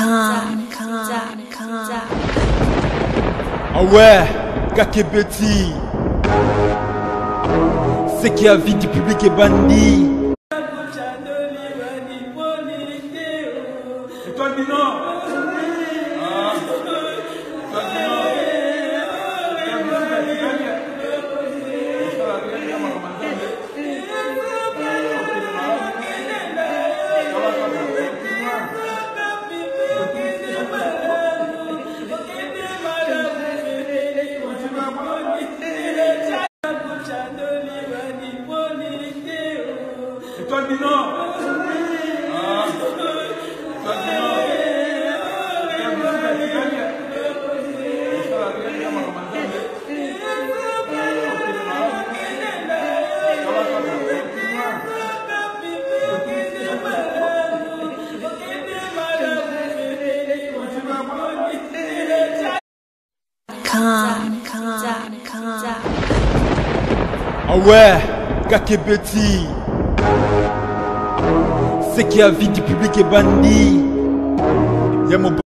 Ah ouais, Kakebeti, c'est qui a vie du public est bandit. Et toi, dis non. Et toi, dis non. Ah ouais, Kakebeti, c'est qui a vie du public est bandit.